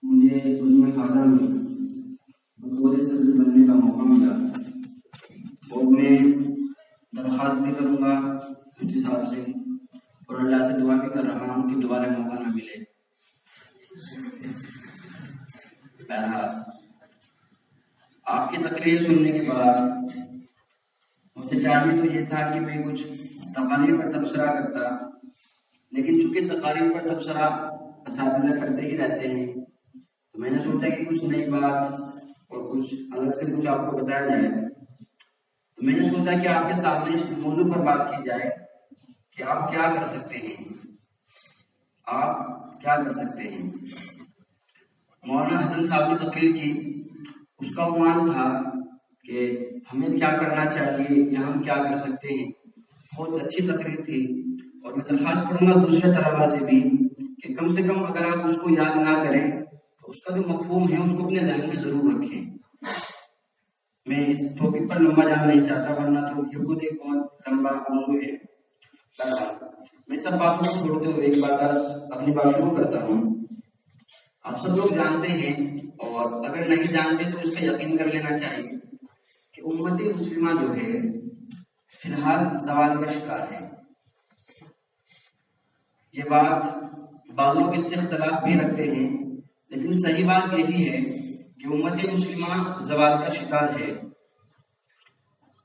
مجھے علم خاصہ میں بطور صدر بننے کا موقع ملا اور میں درخواست بھی کروں گا مفتی صاحب سے اور اللہ سے دعا بھی کر رہا ہوں کہ دوبارہ موقع نہ ملے۔ بہرحال آپ کی تقریر سننے کے بعد مجھے چاہیے تو یہ تھا کہ میں کچھ تقاریر پر تبصرہ کرتا، لیکن چونکہ تقاریر پر تبصرہ اساتذہ کرتے ہی رہتے ہیں تو میں نے سوچا کہ کچھ نئی بات اور کچھ الگ سے کچھ آپ کو بتایا جائے۔ تو میں نے سوچا کہ آپ کے سامنے اس موضوع پر بات کی جائے کہ آپ کیا کر سکتے ہیں، آپ کیا کر سکتے ہیں۔ مولانا حسن صاحب کی تقریر کی، اس کا عنوان تھا کہ ہمیں کیا کرنا چاہیے یا ہم کیا کر سکتے ہیں۔ بہت اچھی تقریر تھی اور میں درخواست کروں گا دوسرے طلباء سے بھی کہ کم سے کم اگر آپ اس کو یاد نہ کریں تو اس کا جو مفہوم ہے اس کو اپنے ذہن میں ضرور رکھیں۔ میں اس ٹاپک پر لمبا جانا نہیں چاہتا، ورنہ تو یہ خود ایک بہت لمبا موضوع ہے۔ میں سب باتوں کو چھوڑتے ہوئے ایک بات اپنی بات شروع کرتا ہوں۔ آپ سب لوگ جانتے ہیں اور اگر نہیں جانتے تو اس کا یقین کر لینا چاہیے کہ امت مسلمہ جو ہے فی الحال زوال کا شکار ہے۔ یہ بات بعض لوگ اس سے اختلاف بھی رکھتے ہیں، لیکن صحیح بات یہی ہے کہ امت مسلمہ زوال کا شکار ہے۔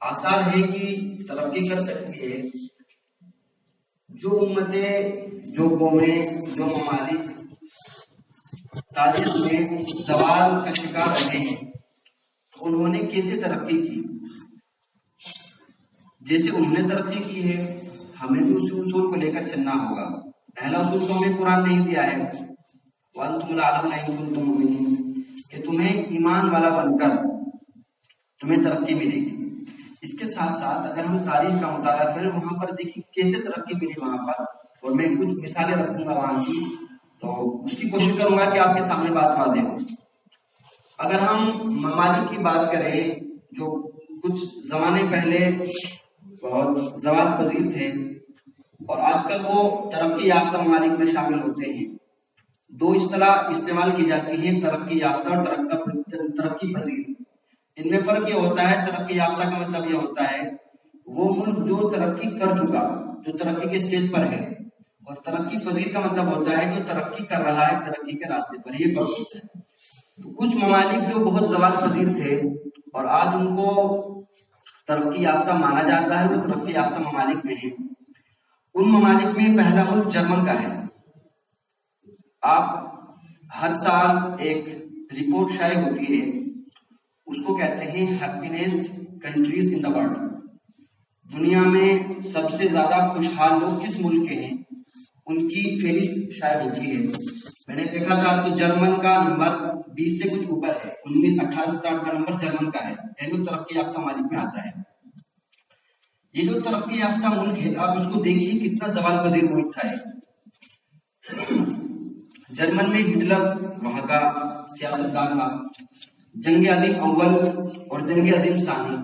آثار ہے کہ ترقی کر سکتی ہے جو امتیں، جو قومیں، جو ممالک تاریخ میں زوال کا شکار رہے ہیں انہوں نے کیسے ترقی کی۔ جیسے انہوں نے ترقی کی ہے ہمیں بھی اسی اصول کو لے کر چلنا ہوگا۔ پہلا اصول تو ہمیں قرآن نہیں دیا ہے وَأَنْتُمُ الْأَعْلَوْنَ إِن كُنتُم مُؤْمِنِينَ کہ تمہیں ایمان والا بن کر تمہیں ترقی ملے گی۔ اس کے ساتھ ساتھ اگر ہم تاریخ کا مطالعہ کریں وہاں پر دیکھیں کیسے ترقی ملی وہاں پر، اور میں کچھ مثالیں رکھوں گا وہاں کی، تو اس کی کوشش کروں گا کہ آپ کے سامنے بات واضح ہو۔ اگر ہم ممالک کی بات کریں جو کچھ زمانے پہلے بہت زوال پذیر تھے اور آج کل وہ ترقی یافتہ ممالک میں شامل ہوتے ہیں، دو اصطلاح استعمال کی جاتی ہیں، ترقی یافتہ اور ترقی پذیر۔ ان میں فرق یہ ہوتا ہے، ترقی یافتہ کا مطلب یہ ہوتا ہے وہ ملک جو ترقی کر چکا، جو ترقی کے اسٹیج پر ہے، اور ترقی پذیر کا مطلب ہوتا ہے جو ترقی کر رہا ہے ترقی کے راستے پر۔ یہ فرق ہوتا ہے۔ تو کچھ ممالک جو بہت زوال پذیر تھے اور آج ان کو ترقی یافتہ مانا جاتا ہے، وہ ترقی یافتہ ممالک میں ہیں۔ ان ممالک میں پہلا ملک جرمن کا ہے۔ آپ ہر سال ایک رپورٹ شائع ہوتی ہے، اس کو کہتے ہیں ہیپینسٹ کنٹریز ان دا ورلڈ۔ دنیا میں سب سے زیادہ خوشحال لوگ کس ملک کے ہیں ان کی فہرست شائع ہوتی ہے۔ میں نے دیکھا تھا تو جرمن کا نمبر 20 سے کچھ اوپر ہے، 18 کا نمبر جرمن کا ہے، جو ترقی یافتہ ممالک میں آتا ہے۔ یہ جو ترقی یافتہ ملک ہے آپ اس کو دیکھیے کتنا زوال پذیر ملک تھا۔ جرمن میں ہٹلر وہاں کا سیاستدان تھا۔ جنگ عظیم اول اور جنگ عظیم ثانی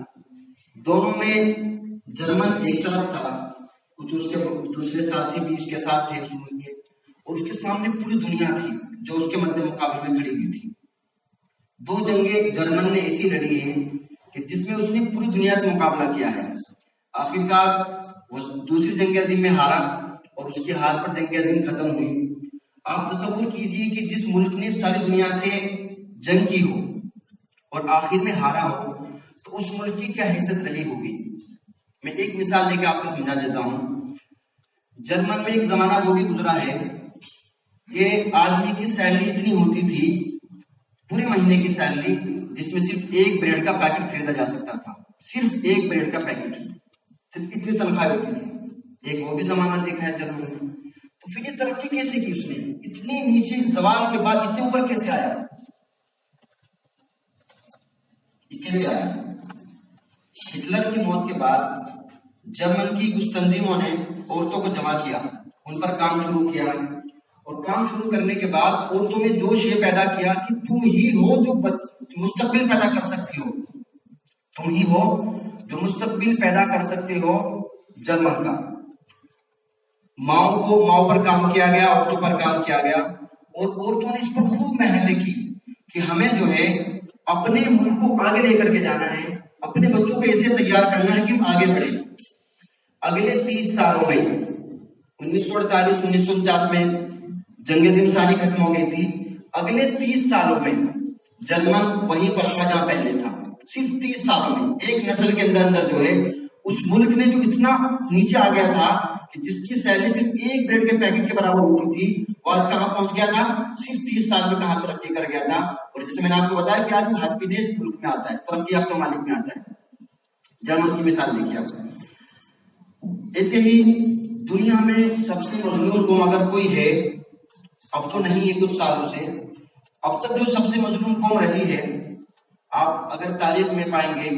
دونوں میں جرمن ایک طرف تھا، کچھ اس کے دوسرے ساتھی بھی اس کے ساتھ تھے اس ملک کے، اور اس کے سامنے پوری دنیا تھی جو اس کے مد مقابل میں کھڑی ہوئی تھی۔ دو جنگیں جرمن نے ایسی لڑی ہیں کہ جس میں اس نے پوری دنیا سے مقابلہ کیا ہے۔ آخرکار وہ دوسری جنگ عظیم میں ہارا اور اس کی ہار پر جنگ عظیم ختم ہوئی۔ آپ تصور کیجئے کہ جس ملک نے ساری دنیا سے جنگ کی ہو اور آخر میں ہارا ہو، تو تو اس ملک کی کیا حیثیت رہی ہوگی. میں ایک مثال لے کے آپ کو سمجھا دیتا ہوں. جرمن میں ایک زمانہ وہ بھی گزرا ہے کہ آدمی کی سیلری اتنی ہوتی تھی، پورے مہینے کی سیلری، جس میں صرف ایک بریڈ کا پیکٹ خریدا جا سکتا تھا. صرف ایک بریڈ کا پیکٹ، صرف اتنی تنخواہ ہوتی تھی. ایک وہ بھی زمانہ دیکھا ہے جرمن میں. تو پھر یہ ترقی کیسے کی اس نے؟ اتنی نیچے زوال کے بعد اتنے اوپر کیسے آیا؟ یہ کیسے آیا؟ ہٹلر کی موت کے بعد جرمن کی کچھ تنظیموں نے عورتوں کو جمع کیا، ان پر کام شروع کیا، اور کام شروع کرنے کے بعد عورتوں میں جوش یہ پیدا کیا کہ تم ہی ہو جو مستقبل پیدا کر سکتی ہو، تم ہی ہو جو مستقبل پیدا کر سکتے ہو جرمن کا. ماؤں پر کام کیا گیا، عورتوں پر کام کیا گیا، اور عورتوں نے اس پر خوب محنت کی کہ ہمیں جو ہے اپنے ملک کو آگے لے کر کے جانا ہے، اپنے بچوں کو ایسے تیار کرنا ہے کہ ہم آگے بڑھیں. اگلے 30 سالوں میں 1948 1949 میں جنگ دم ثانی ختم ہو گئی تھی. اگلے 30 سالوں میں جرمن وہیں پر تھا جہاں پہلے تھا. صرف 30 سالوں میں ایک نسل کے اندر جو ہے اس ملک نے جو اتنا نیچے آ گیا تھا کہ جس کی سیلری صرف ایک بریڈ کے پیکٹ کے برابر ہوتی تھی، وہ آج کہاں پہنچ گیا تھا؟ صرف 30 سال میں کہاں ترقی کر گیا تھا. اور جیسے میں نے آپ کو بتایا کہ آج وہ ہیپینس ملک میں آتا ہے، ترقی یافتہ ممالک میں آتا ہے. جرمن کی مثال دیکھیے آپ. ایسے ہی دنیا میں سب سے مظلوم قوم اگر کوئی ہے، اب تو نہیں ہے کچھ سالوں سے، اب تک جو سب سے مظلوم قوم رہی ہے، آپ اگر تاریخ میں پائیں گے،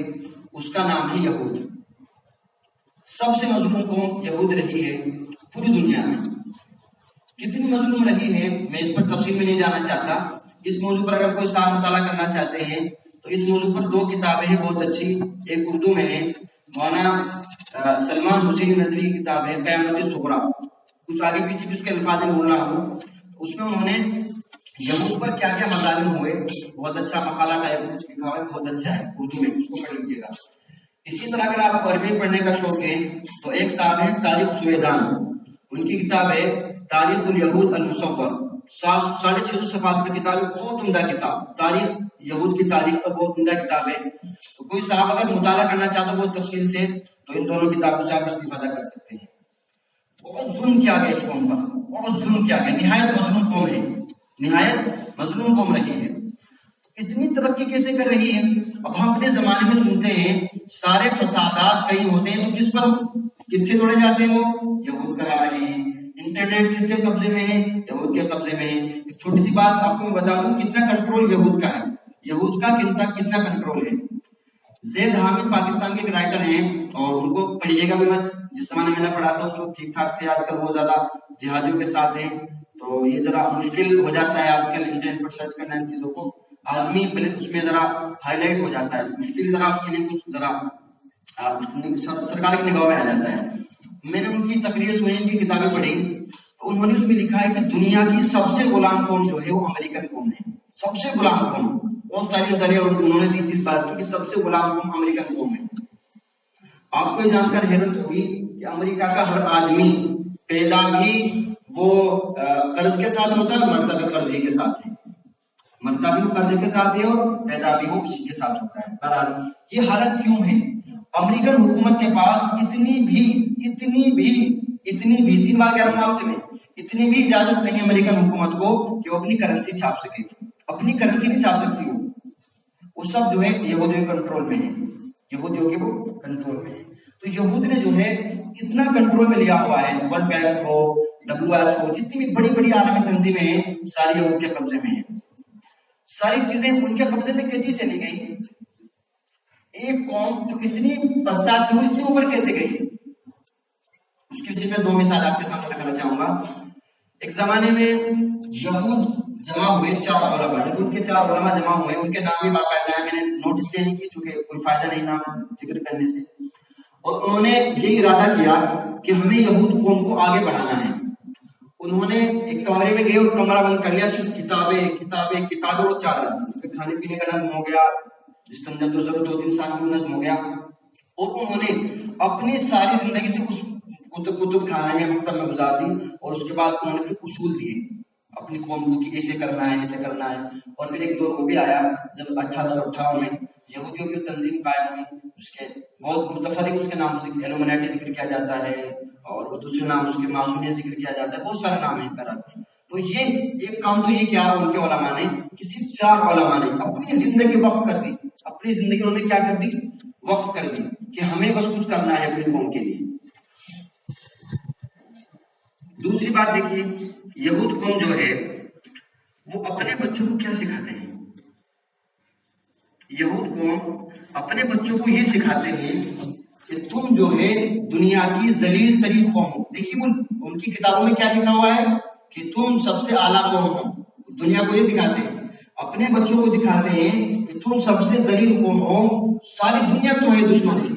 اس کا نام ہے یہود. سب سے مظلوم قوم یہود رہی ہے پوری دنیا میں. کتنی مظلوم رہی ہے میں اس پر تفصیل میں نہیں جانا چاہتا. اس موضوع پر اگر کوئی صاحب مطالعہ کرنا چاہتے ہیں تو اس موضوع پر 2 کتابیں ہیں بہت اچھی. ایک اردو میں ہے، مولانا سلمان حسین ندوی کی کتاب ہے قیامت صغریٰ. کچھ آگے پیچھے بھی اس کے الفاظ میں بول رہا ہوں. اس میں انہوں نے یہود پر کیا کیا مظالم ہوئے، بہت اچھا مقالہ کا کچھ لکھا ہوا ہے، بہت اچھا ہے، اردو میں، اس کو پڑھ لیجیے گا. اسی طرح اگر آپ کو عربی پڑھنے کا شوق ہے تو ایک صاحب ہے تاریخ سویدان، ان کی کتاب ہے تاریخ الیہود المصور. 650 صفحات کی کتاب ہے، بہت عمدہ کتاب. تاریخ یہود کی تاریخ پر بہت عمدہ کتاب ہے. تو کوئی صاحب اگر مطالعہ کرنا چاہتا ہو بہت تفصیل سے تو ان دونوں کتابوں سے آپ استفادہ کر سکتے ہیں. بہت ظلم کیا گیا اس قوم پر، بہت ظلم کیا گیا. نہایت مظلوم قوم ہے، نہایت مظلوم قوم رہی ہے. اتنی ترقی کیسے کر رہی ہے؟ اب ہم اپنے زمانے میں سنتے ہیں سارے فسادات کہیں ہوتے ہیں تو کس سے جوڑے جاتے ہیں؟ وہ یہود کرا رہے ہیں. انٹرنیٹ کس کے قبضے میں ہے؟ یہود کے قبضے میں ہے. ایک چھوٹی سی بات آپ کو میں بتا دوں کتنا کنٹرول یہود کا ہے. یہود کا کتنا کنٹرول ہے. زید حامد پاکستان کے ایک رائٹر ہیں اور ان کو پڑھیے گا بھی مت. جس زمانے میں نے پڑھا تھا اس وقت ٹھیک ٹھاک تھے، آج کل وہ زیادہ جہادیوں کے ساتھ ہیں تو یہ ذرا مشکل ہو جاتا ہے آج کل انٹرنیٹ پر سرچ کرنا ان چیزوں کو. آدمی اس میں ذرا ہائی لائٹ ہو جاتا ہے، مشکل ذرا اس کے لیے کچھ ذرا سرکار کی نگاہ میں آ جاتا ہے. میں نے ان کی تقریر سنی، ان کی کتابیں پڑھی تو انہوں نے اس میں لکھا ہے کہ دنیا کی سب سے غلام قوم جو ہے وہ امریکن قوم ہے. سب سے غلام قوم، بہت ساری ذریعے انہوں نے اس بات کی کہ سب سے غلام قوم امریکن قوم ہے. آپ کو یہ جان کر حیرت ہوگی کہ امریکہ کا ہر آدمی پیدا بھی وہ قرض کے ساتھ ہوتا ہے، مرتا بھی قرض کے ساتھ ہے. مرتا بھی وہ قرض کے ساتھ ہے اور پیدا بھی وہ اسی کے ساتھ ہوتا ہے. بہرحال یہ حالت کیوں ہے؟ امریکن حکومت کے پاس اتنی بھی 3 بار کہہ رہا ہوں آپ سے، میں اتنی بھی اجازت نہیں امریکن حکومت کو کہ وہ اپنی کرنسی چھاپ سکے. اپنی کرنسی نہیں چھاپ سکتی وہ سب جو ہے یہودیوں کنٹرول میں ہے. یہودیوں کے وہ کنٹرول میں ہے. تو یہود نے جو ہے اتنا کنٹرول میں لیا ہوا ہے. ورلڈ بینک ہو، WH ہو، جتنی بھی بڑی بڑی عالمی تنظیمیں ہیں ساری یہود کے قبضے میں ہیں. ساری چیزیں ان کے قبضے میں کیسی چلی گئی؟ ایک قوم جو اتنی پستا تھی وہ اتنی اوپر کیسے گئی؟ اس کی صرف 2 مثال آپ کے سامنے رکھنا چاہوں گا. ایک زمانے میں یہود جمع ہوئے 4 علماء، ان کے 4 علماء جمع ہوئے، ان کے نام بھی باقاعدہ ہے، میں نے نوٹس نہیں کی چونکہ کوئی فائدہ نہیں نام ذکر کرنے سے. اور انہوں نے یہ ارادہ کیا کہ ہمیں یہود قوم کو آگے بڑھانا ہے. انہوں نے ایک کمرے میں گئے اور کمرہ بند کر لیا، صرف کتابیں اور چادر. کھانے پینے کا نظم ہو گیا، جس اندر جو ضرورت 2-3 سال میں نظم ہو گیا. اور انہوں نے اپنی ساری زندگی سے اس کتب کھانے میں مکتب میں گزار دی اور اس کے بعد انہوں نے پھر اصول دیے اپنی قوم کو کہ ایسے کرنا ہے ایسے کرنا ہے. اور پھر ایک دور وہ بھی آیا جب 1858 میں یہودیوں کی تنظیم قائم ہوئی، اس کے بہت متفرق اس کے نام سے ایلومناٹی ذکر کیا جاتا ہے، اور دوسرے نام اس کے معصومیہ ذکر کیا جاتا ہے، بہت سارے نام ہیں پیرا۔ تو یہ ایک کام تو یہ کیا ان کے علماء نے، کسی 4 علماء نے اپنی زندگی وقف کر دی، اپنی زندگی انہوں نے کیا کر دی، وقف کر دی کہ ہمیں بس کچھ کرنا ہے اپنی قوم کے لیے۔ دوسری بات دیکھیے، یہود قوم جو ہے وہ اپنے بچوں کو کیا سکھاتے ہیں؟ یہود قوم اپنے بچوں کو یہ سکھاتے ہیں کہ تم جو ہے دنیا کی ذلیل ترین قوم ہو۔ دیکھیے ان کی کتابوں میں کیا لکھا ہوا ہے کہ تم سب سے اعلیٰ قوم ہو، دنیا کو یہ دکھاتے ہیں، اپنے بچوں کو دکھاتے ہیں کہ تم سب سے ذلیل قوم ہو، ساری دنیا تمہاری دشمن ہے،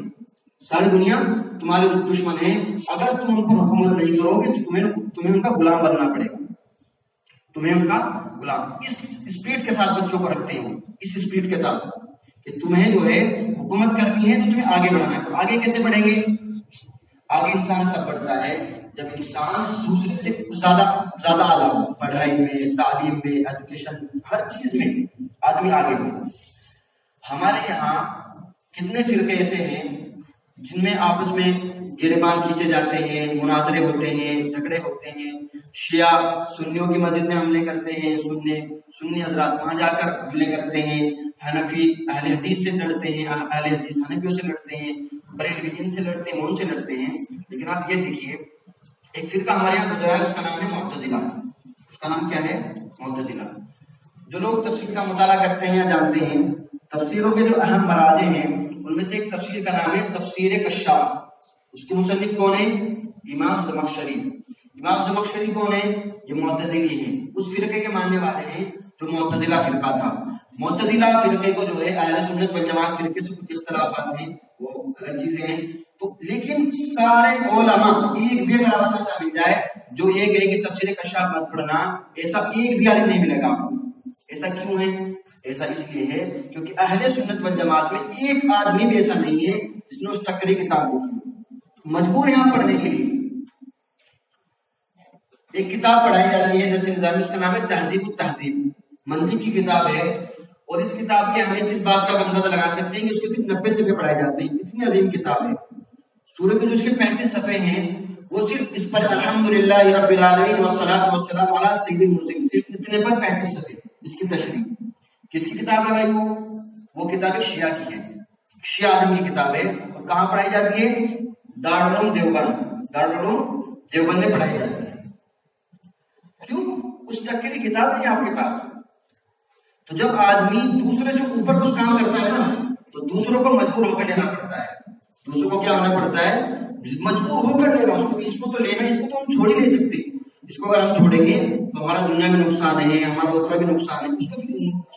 ساری دنیا تمہارے دشمن ہے، اگر تم ان پر حکومت نہیں کرو گے تو تمہیں ان کا غلام بننا پڑے گا، تمہیں ان کا غلام۔ اس اسپرٹ کے ساتھ بچوں کو رکھتے ہیں، اس اسپرٹ کے ساتھ کہ تمہیں جو ہے حکومت کرنی ہے تو تمہیں آگے بڑھنا ہے۔ تو آگے کیسے بڑھیں گے؟ آگے انسان تب بڑھتا ہے جب انسان دوسرے سے زیادہ اعلیٰ ہو، پڑھائی میں، تعلیم میں، ایجوکیشن، ہر چیز میں آدمی آگے ہو۔ ہمارے یہاں کتنے فرقے ایسے ہیں جن میں آپس میں گریبان کھینچے جاتے ہیں، مناظرے ہوتے ہیں، جھگڑے ہوتے ہیں، شیعہ سنیوں کی مسجد میں حملے کرتے ہیں، سنی حضرات وہاں جا کر حملے کرتے ہیں، حنفی اہل حدیث سے لڑتے ہیں، اہل حدیث حنفیوں سے لڑتے ہیں، بریلوی ان سے لڑتے ہیں، ان سے لڑتے ہیں۔ لیکن آپ یہ دیکھیے ایک فرقہ ہمارے یہاں گزرا ہے، اس کا نام ہے معتزلہ۔ اس کا نام کیا ہے؟ معتزلہ۔ جو لوگ تفسیر کا مطالعہ کرتے ہیں یا جانتے ہیں، تفسیروں کے جو اہم مراجع ہیں ان میں سے ایک تفسیر کا نام ہے تفسیر کشاف۔ اس کے مصنف کون ہیں؟ امام زمخشری۔ امام زمخشری کون ہیں؟ یہ معتزلی ہیں، اس فرقے کے ماننے والے ہیں جو معتزلہ فرقہ تھا۔ معتزلہ فرقے کو جو ہے اہل سنت والجماعت فرقے سے کچھ اختلافات ہیں، وہ الگ چیزیں ہیں، تو لیکن سارے علماء ایک بھی اگر آپ ایسا مل جائے جو یہ کہے کہ تفسیر کشاف مت پڑھنا، ایسا ایک بھی عالم نہیں ملے گا آپ کو۔ ایسا کیوں ہے؟ ایسا اس لیے ہے کیونکہ اہل سنت والجماعت میں ایک آدمی بھی ایسا نہیں ہے جس نے اس ٹکری کتاب لکھی۔ مجبور ہیں آپ پڑھنے کے لیے۔ ایک کتاب پڑھائی جاتی ہے درس نظامی، اس کا نام ہے تہذیب التہذیب، منطق کی کتاب ہے، اور اس کتاب کے ہم اس بات کا اندازہ لگا سکتے ہیں کہ اس کو صرف 90 صفحے پڑھائے جاتے ہیں، اتنی عظیم کتاب ہے۔ سورہ کے جو اس کے 35 صفحے ہیں وہ صرف اس پر الحمدللہ رب العالمین والصلاۃ والسلام علی سید المرسلین، صرف اتنے پر 35 صفحے اس کی تشریح۔ کس کی کتاب ہے بھائی؟ وہ کتاب شیعہ کی ہے، شیعہ آدم کی کتاب ہے، اور کہاں پڑھائی جاتی ہے؟ دارالعلوم دیوبند، دارالعلوم دیوبند میں پڑھائی جاتی ہے۔ کیوں؟ اس ٹکے کی کتاب ہے آپ کے پاس۔ تو جب آدمی دوسرے سے اوپر کچھ کام کرتا ہے نا تو دوسروں کو مجبور ہو کر لینا پڑتا ہے، دوسروں کو کیا ہونا پڑتا ہے؟ مجبور ہو کر لینا، اس کو تو لینا، اس کو تو ہم چھوڑ ہی نہیں سکتے۔ اس کو اگر ہم چھوڑیں گے تو ہمارا دنیا میں نقصان ہے، ہمارا دوسرا بھی نقصان ہے، اس کو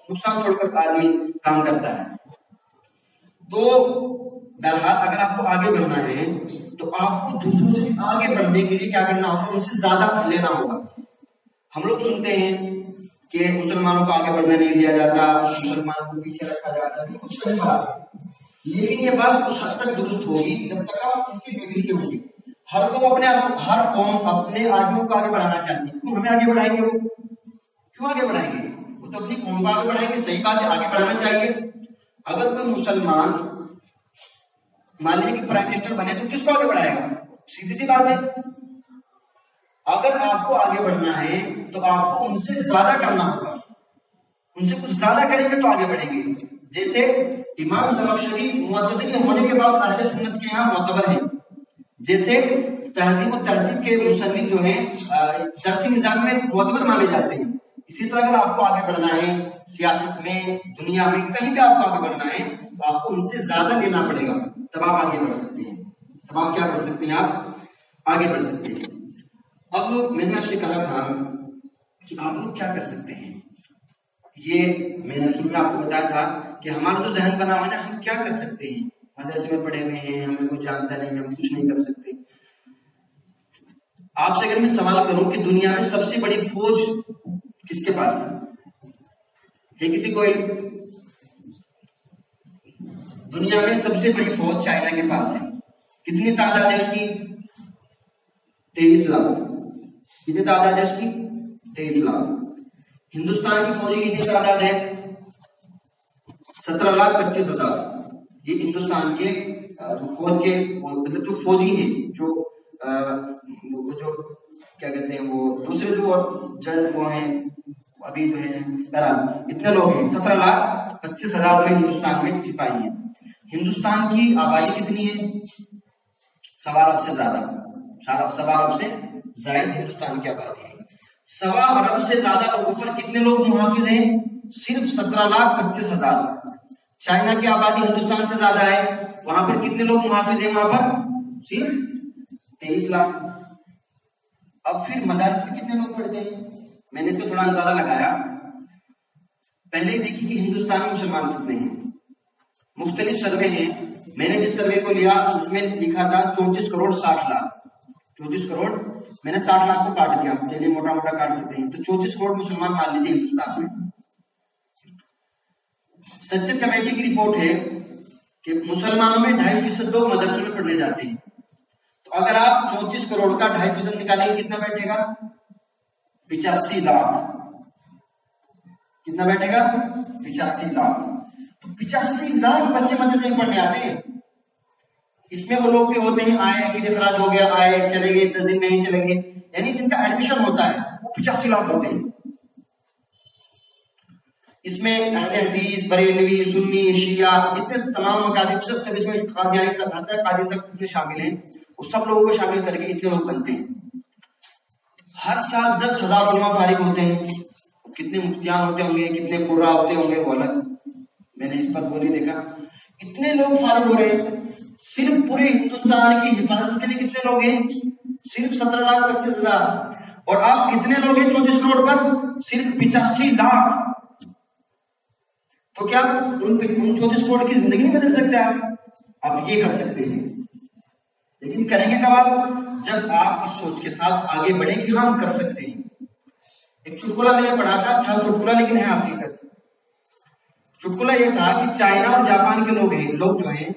نقصان چھوڑ کر آدمی کام کرتا ہے۔ تو بہرحال اگر آپ کو آگے بڑھنا ہے تو آپ کو دوسروں سے آگے بڑھنے کے لیے کیا کرنا ہوگا؟ ان سے زیادہ لینا ہوگا۔ ہم لوگ سنتے ہیں کہ مسلمانوں کو آگے بڑھنے نہیں دیا جاتا، مسلمانوں کو پیچھے رکھا جاتا ہے، کچھ صحیح بات ہے، لیکن یہ بات کچھ حد تک درست ہوگی جب تک آپ ان کی بگڑی کے ہوگی۔ ہر قوم اپنے آدمیوں کو آگے بڑھانا چاہتی ہے، کیوں ہمیں آگے بڑھائیں گے؟ وہ کیوں آگے بڑھائیں گے؟ وہ تو اپنی قوم کو آگے بڑھائیں گے، صحیح بات ہے، آگے بڑھانا چاہیے۔ اگر کوئی مسلمان مان لیجیے کہ پرائم منسٹر بنے تو کس کو آگے بڑھائے گا؟ سیدھی سی بات ہے۔ اگر آپ کو آگے بڑھنا ہے تو آپ کو ان سے زیادہ کرنا ہوگا، ان سے کچھ زیادہ کریں گے تو آگے بڑھیں گے۔ جیسے امام زمخشری معتزلی ہونے کے بعد اہل سنت کے یہاں معتبر ہیں، جیسے تہذیب و تہذیب کے مصنف جو ہیں درسی نظام میں معتبر مانے جاتے ہیں، اسی طرح اگر آپ کو آگے بڑھنا ہے سیاست میں، دنیا میں، کہیں بھی آپ کو آگے بڑھنا ہے تو آپ کو ان سے زیادہ لینا پڑے گا، تب آپ آگے بڑھ سکتے ہیں، تب آپ کیا کر سکتے ہیں؟ آپ آگے بڑھ سکتے ہیں۔ اب میں نے آپ سے کہا تھا کہ آپ لوگ کیا کر سکتے ہیں، یہ میں نے شروع میں آپ کو بتایا تھا کہ ہمارا جو ذہن بنا ہوا ہے نا، ہم کیا کر سکتے ہیں، مدرسے میں پڑھے ہوئے ہیں، ہمیں کچھ جانتا نہیں، ہم کچھ نہیں کر سکتے۔ آپ سے اگر میں سوال کروں کہ دنیا میں سب سے بڑی فوج کس کے پاس ہے کسی کو؟ دنیا میں سب سے بڑی فوج چائنا کے پاس ہے، کتنی تعداد ہے اس کی؟ 23 لاکھ۔ کتنی تعداد ہے اس کی؟ 23 لاکھ۔ ہندوستان کی فوجی کتنی تعداد ہے؟ 17,25,000 یہ ہندوستان کے فوج کے مطلب جو فوجی ہیں جو کیا کہتے ہیں وہ دوسرے جو جنگ وہ ہیں ابھی جو ہے اتنے لوگ ہیں 17,25,000 میں ہندوستان میں سپاہی ہیں. ہندوستان کی آبادی کتنی ہے؟ 1.25 ارب سے زیادہ. 1.25 ارب سے زائد ہندوستان کی آبادی ہے. 1.25 ارب سے زیادہ لوگوں پر کتنے لوگ محافظ ہیں؟ صرف 17,25,000. چائنا کی آبادی ہندوستان سے زیادہ ہے, وہاں پر کتنے لوگ محافظ ہیں؟ وہاں پر صرف 23 لاکھ. اب پھر مدارس میں کتنے لوگ پڑھتے ہیں؟ میں نے اس کو تھوڑا اندازہ لگایا. پہلے دیکھیے کہ ہندوستان میں مسلمان کتنے ہیں. مختلف سروے ہیں. میں نے جس سروے کو لیا اس میں لکھا تھا 34 کروڑ 60 لاکھ. 34 کروڑ میں نے 60 لاکھ کو کاٹ دیا, چلیے موٹا موٹا کاٹ دیتے ہیں, تو 34 کروڑ مسلمان مان لیجیے ہندوستان میں. سچر کمیٹی کی رپورٹ ہے کہ مسلمانوں میں 2.5% لوگ مدرسوں میں پڑھنے جاتے ہیں. تو اگر آپ 34 کروڑ کا 2.5% نکالیں گے کتنا بیٹھے گا؟ 85 لاکھ. کتنا بیٹھے گا؟ 85 لاکھ. 85 لاکھ بچے مدرسے میں پڑھنے آتے ہیں. اس میں وہ لوگ بھی ہوتے ہیں آئے پھر اخراج ہو گیا, آئے چلے گئے, 10 دن نہیں چلیں گے, یعنی جن کا ایڈمیشن ہوتا ہے وہ 85 لاکھ ہوتے ہیں. اس میں اہل حدیث, بریلوی, سنی, شیعہ, جتنے تمام مکاتب سب اس میں قادیانی تک آتا ہے, قادری تک سب شامل ہیں. وہ سب لوگوں کو شامل کر کے اتنے لوگ بنتے ہیں. ہر سال 10,000 علماء فارغ ہوتے ہیں. کتنے مفتیان ہوتے ہوں گے, کتنے قرا ہوتے ہوں گے وہ الگ, میں نے اس پر وہ نہیں دیکھا. اتنے لوگ فارغ ہو رہے ہیں. صرف پورے ہندوستان کی حفاظت کے لیے کتنے لوگ ہیں؟ صرف 17,25,000. اور آپ کتنے لوگ ہیں 34 کروڑ پر؟ صرف 85 لاکھ. تو کیا ان 34 کروڑ کی زندگی نہیں بدل سکتے آپ یہ کر سکتے ہیں. لیکن کریں گے کب آپ؟ جب آپ اس سوچ کے ساتھ آگے بڑھیں کہ ہم کر سکتے ہیں. ایک چٹکلا میں نے پڑھا تھا, اچھا چٹکلا لیکن ہے حقیقت. چٹکلا یہ تھا کہ چائنا اور جاپان کے لوگ جو ہیں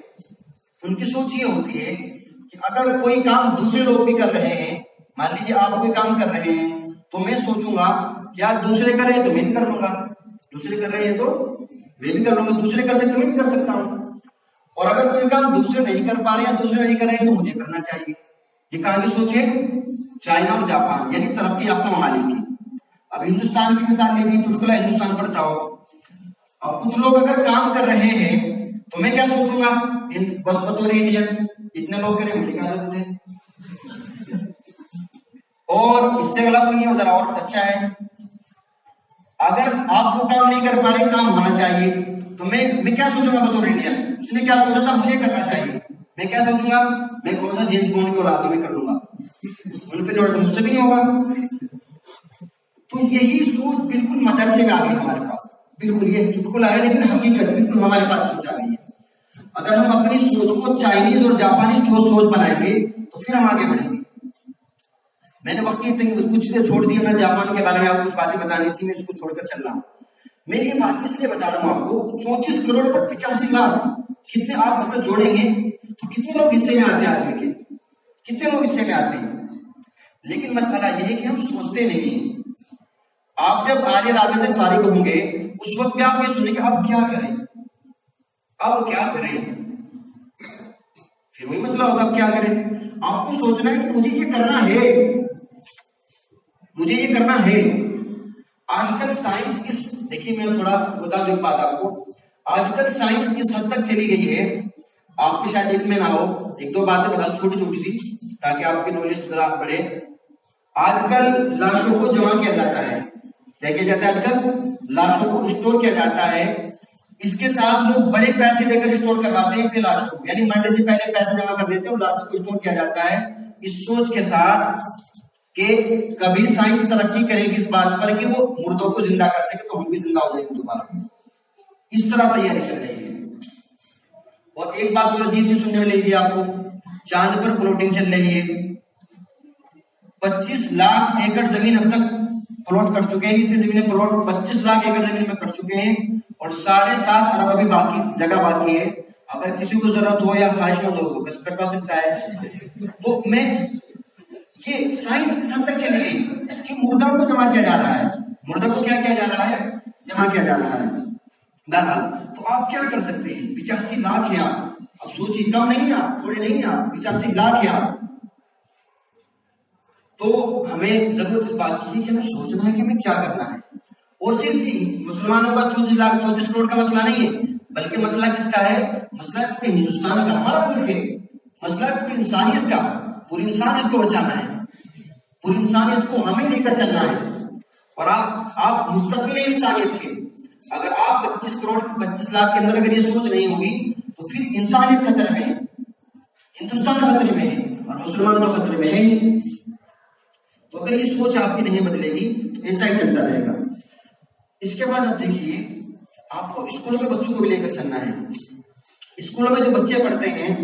ان کی سوچ یہ ہوتی ہے کہ اگر کوئی کام دوسرے لوگ بھی کر رہے ہیں, مان لیجیے آپ کوئی کام کر رہے ہیں تو میں سوچوں گا کہ یار دوسرے کر رہے ہیں تو میں بھی کر لوں گا, دوسرے کر رہے ہیں تو میں بھی کر لوں گا, دوسرے کر سکتے میں بھی کر سکتا ہوں. اور اگر کوئی کام دوسرے نہیں کر پا رہے ہیں, دوسرے نہیں کر رہے ہیں تو مجھے کرنا چاہیے. یہ کہاں کی سوچ ہے؟ چائنا اور جاپان یعنی ترقی یافتہ ممالک کی. اب ہندوستان کی مثال لے لیجیے, چٹکلا ہندوستان پر تھا. اب کچھ لوگ اگر کام کر رہے ہیں تو میں کیا سوچوں گا, بطور انڈین اتنے لوگ کریں مجھے کیا ضرورت ہے. اور اس سے اگلا سنیے ذرا اور اچھا ہے, اگر آپ وہ کام نہیں کر پا رہے, کام ہونا چاہیے, تو میں کیا سوچوں گا بطور انڈین. اس نے کیا سوچا تھا مجھے کرنا چاہیے, میں کیا سوچوں گا, میں کون سا جینس بونڈ کو رات میں کر لوں گا, ان پہ جوڑ مجھ سے بھی نہیں ہوگا. تو یہی سوچ بالکل مدرسے میں آ گئی ہمارے پاس. بالکل یہ چٹکلا ہے لیکن حقیقت بالکل ہمارے پاس سوچ آ گئی ہے. اگر ہم اپنی سوچ کو چائنیز اور جاپانی سوچ بنائیں گے تو پھر ہم آگے بڑھیں گے. میں نے وقت کچھ دیر چھوڑ دیا, میں جاپان کے بارے میں آپ کو کچھ باتیں بتانی تھی, میں اس کو چھوڑ کر چل رہا ہوں. میں یہ بات اس لیے بتا رہا ہوں آپ کو, 34 کروڑ پر 85 لاکھ کتنے آپ اگر جوڑیں گے تو کتنے لوگ حصے میں آتے ہیں آدمی کے, کتنے لوگ حصے میں آتے ہیں. لیکن مسئلہ یہ ہے کہ ہم سوچتے نہیں ہیں. آپ جب آگے رابطے سے فارغ ہوں گے اس وقت بھی آپ یہ سنیں گے اب کیا کریں, اب کیا کریں. پھر وہی مسئلہ ہوگا اب کیا کریں. آپ کو سوچنا ہے کہ مجھے یہ کرنا ہے, مجھے یہ کرنا ہے. آج کل سائنس دیکھیے میں تھوڑا بتا دوں ایک بات آپ کو, آج کل سائنس کس حد تک چلی گئی ہے آپ کے شاید علم میں نہ ہو. ایک دو باتیں بتا دوں چھوٹی چھوٹی سی تاکہ آپ کی نالج ذرا بڑھے. آج کل لاشوں کو جمع کیا جاتا ہے, کیا کیا جاتا ہے, آج کل لاشوں کو اسٹور کیا جاتا ہے. اس کے ساتھ لوگ بڑے پیسے دے کر اسٹور کرواتے ہیں اپنے لاشوں کو, یعنی مرنے سے پہلے پیسے جمع کر دیتے ہیں اور لاشوں کو اسٹور کیا جاتا ہے اس سوچ کے ساتھ کہ کبھی سائنس ترقی کرے گی اس بات پر کہ وہ مردوں کو زندہ کر سکے تو ہم بھی زندہ ہو جائیں گے دوبارہ. اس طرح تیاری چل رہی ہے. اور ایک بات جو عجیب سی سننے میں لیجیے آپ کو, چاند پر پلوٹنگ چل رہی ہے. 25 لاکھ ایکڑ زمین اب تک پلاٹ کر چکے ہیں. کتنی زمینیں پلاٹ 25 لاکھ ایکڑ زمین میں کر چکے ہیں اور 7.5 ارب ابھی باقی جگہ باقی ہے. اگر کسی کو ضرورت ہو یا خواہش مند ہو کروا سکتا ہے. تو میں یہ سائنس کس حد تک چلی گئی کہ مردہ کو جمع کیا جا رہا ہے, مردہ کو کیا کیا جا رہا ہے, جمع کیا جا رہا ہے. بہرحال تو آپ کیا کر سکتے ہیں؟ 85 لاکھ ہیں آپ، اب سوچیے کم نہیں ہیں آپ، تھوڑے نہیں ہیں آپ، 85 لاکھ ہیں آپ. تو ہمیں ضرورت اس بات کی ہے کہ ہمیں سوچنا ہے کہ ہمیں کیا کرنا ہے. اور صرف مسلمانوں کا 34 کروڑ کا مسئلہ نہیں ہے، بلکہ مسئلہ کس کا ہے؟ مسئلہ پورے ہندوستان کا، ہمارا ملک ہے، مسئلہ پوری انسانیت کا، پوری انسانیت کو بچانا ہے، پوری انسانیت کو ہمیں لے کر چلنا ہے. اور آپ مستقبل انسانیت کے، اگر آپ 25 کروڑ 25 لاکھ کے اندر اگر یہ سوچ نہیں ہوگی تو پھر انسانیت خطرے میں ہے، ہندوستان خطرے میں ہے، اور مسلمان تو خطرے میں ہے ہی. تو اگر یہ سوچ آپ کی نہیں بدلے گی تو ایسا ہی چلتا رہے گا. اس کے بعد آپ دیکھیے، آپ کو اسکولوں میں بچوں کو بھی لے کر چلنا ہے. اسکولوں میں جو بچے پڑھتے ہیں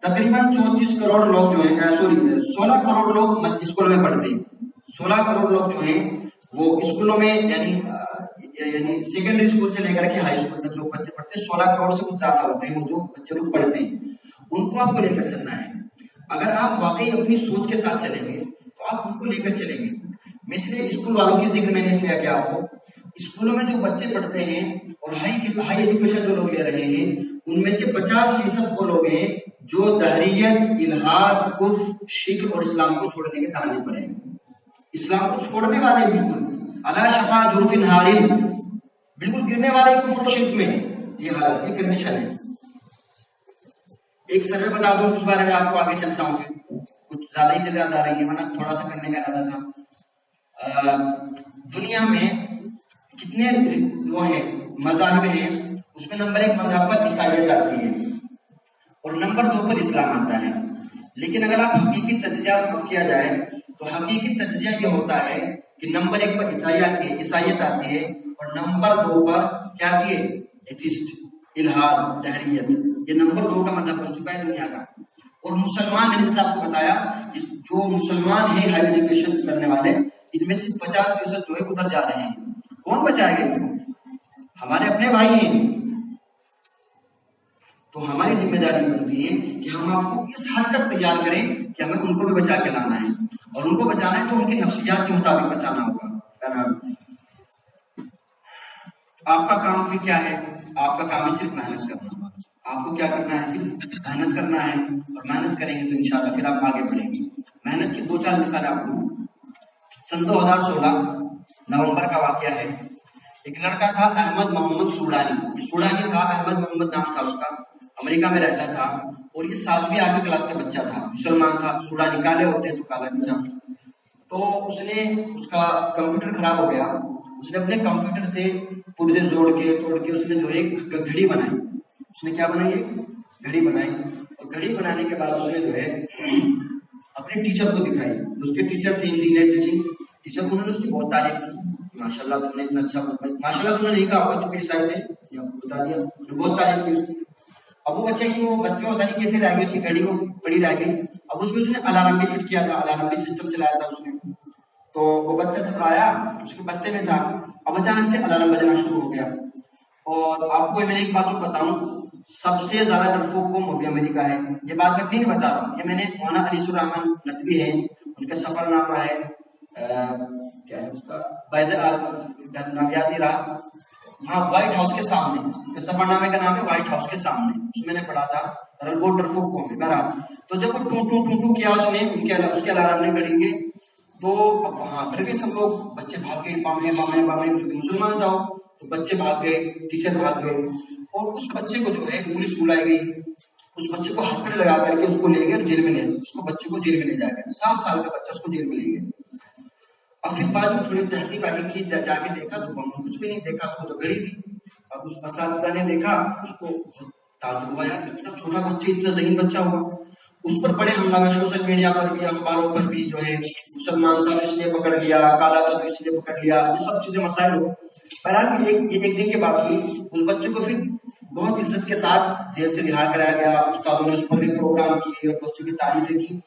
تقریباً 34 کروڑ لوگ جو ہیں، 16 کروڑ لوگ اسکولوں میں پڑھتے ہیں. 16 کروڑ لوگ جو ہیں وہ اسکولوں میں، یعنی سیکنڈری اسکول سے لے کر کے ہائی اسکول تک جو بچے پڑھتے ہیں 16 کروڑ سے کچھ زیادہ ہوتے ہیں وہ جو بچے لوگ پڑھتے ہیں. ان کو آپ کو لے کر چلنا ہے. اگر آپ واقعی اپنی سوچ کے ساتھ چلیں گے تو آپ ان کو لے کر چلیں گے. میں اس لیے اسکول والوں کی ذکر میں نے کیا کہ آپ کو اسکولوں میں جو بچے پڑھتے ہیں اور ہائی ایجوکیشن جو لوگ لے رہے ہیں ان میں سے 50% وہ لوگ ہیں جو دہریت، الحاد، کفر، شرک اور اسلام کو چھوڑنے کے دانے پر ہیں. اسلام کو چھوڑنے والے بالکل علی شفا جرف ہار، بالکل گرنے والے کفر و شرک میں. یہ حالت کی کنڈیشن ہے. ایک سروے بتا دوں اس بارے میں، آپ کو آگے چلتا ہوں. پھر کچھ زیادہ ہی زیادہ آ رہی ہے، ورنہ تھوڑا سا کرنے کا ارادہ تھا. دنیا میں کتنے وہ ہیں مذاہب ہیں، اس میں نمبر 1 مذہب پر عیسائیت آتی ہے اور نمبر 2 پر اسلام آتا ہے. لیکن اگر آپ حقیقی تجزیہ کیا جائے تو حقیقی تجزیہ یہ ہوتا ہے کہ نمبر 1 پر عیسائیت آتی ہے اور نمبر 2 پر کیا آتی ہے؟ ایتھیسٹ، الحاد، دہریت. یہ نمبر 2 کا مذہب بن چکا ہے دنیا کا. اور مسلمان، میں نے جیسے آپ کو بتایا جو مسلمان ہیں ہائی ایجوکیشن کرنے والے، ان میں سے 50% جو ہے ادھر جا رہے ہیں. کون بچائے گا؟ ہمارے اپنے بھائی ہیں. تو ہماری ذمہ داری بنتی ہے کہ ہم آپ کو اس حد تک تیار کریں کہ ہمیں ان کو بھی بچا کے لانا ہے، اور ان کو بچانا ہے تو ان کی نفسیات کے مطابق بچانا ہوگا. آپ کا کام پھر کیا ہے؟ آپ کا کام ہے صرف محنت کرنا. آپ کو کیا کرنا ہے؟ صرف محنت کرنا ہے، اور محنت کریں گے تو انشاءاللہ پھر آپ آگے بڑھیں گے. محنت کی 2-4 مثالیں آپ کو. سن 2016 نومبر کا واقعہ ہے. ایک لڑکا تھا احمد محمد سوڈانی. سوڈانی تھا، احمد محمد نام تھا اس کا، امریکہ میں رہتا تھا اور یہ 7ویں 8ویں کلاس کا بچہ تھا، مسلمان تھا. سوڈانی کالے ہوتے ہیں تو کالا بھی تھا. تو اس کا کمپیوٹر خراب ہو گیا. اس نے اپنے کمپیوٹر سے پرزے توڑ کے اس نے جو ایک گھڑی بنائی. اس نے کیا بنائی؟ ایک گھڑی بنائی. اور گھڑی بنانے کے بعد اس نے جو ہے اپنے ٹیچر کو دکھائی. اس کے ٹیچر تھے انجینئر ٹیچر. انہوں نے اس کی بہت تعریف کی. ماشاءاللہ تم نے اتنا اچھا، ماشاءاللہ تم نے نہیں کہا، بچوں کے سائڈ تھے بتا دیا، بہت تعریف کی اس کی. اب وہ بچے کی وہ بس میں ہوتا نہیں کیسے رہ گئی، اس کی گھڑی کو پڑی رہ گئی. اب اس میں اس نے الارم بھی فٹ کیا تھا، الارم بھی سسٹم چلایا تھا اس نے. تو وہ بچہ جب آیا اس کے بستے میں تھا، اب اچانک سے الارم بجنا شروع ہو گیا. اور آپ کو میں نے ایک بات بتاؤں، سب سے زیادہ ڈرپوک قوم مودی امریکہ ہے. یہ بات میں نہیں بتا رہا ہوں، یہ میں نے مولانا انیس الرحمن ندوی ہے، ان کا سفر نامہ ہے، کیا ہے اس کا، نام یاد نہیں رہا. ہاں، وائٹ ہاؤس کے سامنے، سفر نامے کا نام ہے وائٹ ہاؤس کے سامنے. اس میں نے پڑھا تھا وہ ڈرپوک قوم ہے. بہرحال تو جب وہ ٹو کیا اس نے، اس کے الارم نے گھڑی کے، تو ہاں پھر بھی سب لوگ بچے بھاگ گئے، بامے مسلمان جاؤ تو بچے بھاگ گئے، ٹیچر بھاگ گئے. اور اس بچے کو جو ہے پولیس بلائی گئی. اس بچے کو ہاتھ پہ لگا کر کے اس کو لے گئے جیل میں لے، اس کو بچے کو جیل میں لے جایا گیا. 7 سال کا بچہ، اس کو جیل میں لے گئے. اور پھر بعد میں تھوڑی تحقیق آگے کی، جا کے دیکھا تو کچھ بھی نہیں دیکھا، تو گھڑی تھی. اب اس اساتذہ نے دیکھا، اس کو تعجب ہوا، یار اتنا چھوٹا بچہ، اتنا ذہین بچہ ہوا. اس پر بڑے ہنگامے سوشل میڈیا پر بھی، اخباروں پر بھی جو ہے مسلمان تھا اس نے پکڑ لیا، کالا تھا تو اس نے پکڑ لیا، یہ سب چیزیں مسائل ہو. بہرحال ایک دن کے بعد ہوئی. اس بچے کو پھر بہت عزت کے ساتھ جیل سے رہا کرایا گیا. استادوں نے اس پر بھی پروگرام کیے اور بچوں کی تعریفیں کی.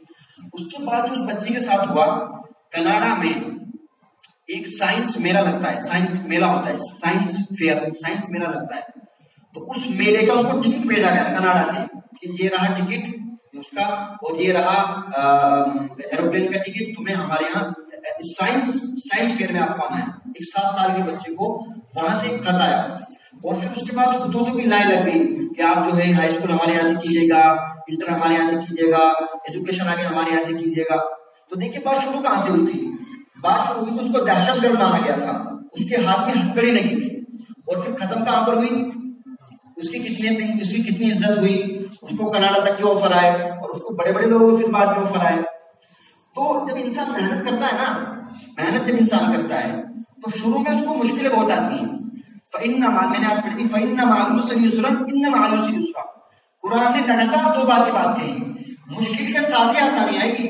اس کے بعد جو بچے کے ساتھ ہوا، کینیڈا میں ایک سائنس میلہ لگتا ہے، سائنس میلہ ہوتا ہے، سائنس فیئر، سائنس میلہ لگتا ہے. تو اس میلے کا اس کو ٹکٹ بھیجا گیا کینیڈا سے کہ یہ رہا ٹکٹ اس کا، اور یہ رہا ایروپلین کا ٹکٹ، تمہیں ہمارے یہاں سائنس فیئر میں آپ کو آنا ہے. ایک 7 سال کے بچے کو وہاں سے خط آیا. اور پھر اس کے بعد خطوطوں کی لائن لگ گئی کہ آپ جو ہے ہائی اسکول ہمارے یہاں سے کیجیے گا، انٹر ہمارے یہاں سے کیجیے گا، ایجوکیشن آگے ہمارے یہاں سے کیجیے گا. تو دیکھیے بات شروع کہاں سے ہوئی تھی؟ بات شروع ہوئی تو اس کو دہشت گرد مانا گیا تھا، اس کے ہاتھ میں ہتکڑی لگی تھی، اور پھر ختم کہاں پر ہوئی؟ اس کی کتنی عزت ہوئی، اس کو کینیڈا تک کے آفر آئے، اور اس کو بڑے بڑے لوگوں پھر بعد میں آفر آئے. تو جب انسان محنت کرتا ہے نا، محنت جب انسان کرتا ہے تو شروع میں اس کو مشکلیں بہت آتی ہیں. میں نے آپ پڑھی فَإِنَّ مَعَ الْعُسْرِ يُسْرًا إِنَّ مَعَ الْعُسْرِ يُسْرًا. قرآن نے لگاتار دو باتیں بات کہی، مشکل کے ساتھ ہی آسانی آئے گی.